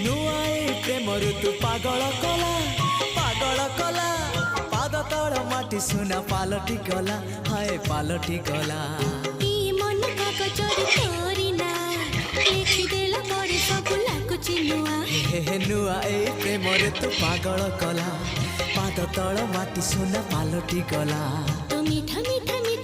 नुआ ए प्रेमर तू पागल कला पाद तल माटी सुना पालटी गला हाय पालटी गला नुआ ए प्रेमर तू पागल कला पाद तल माटी सुना पालटी गला तो मीठा मीठा मीठा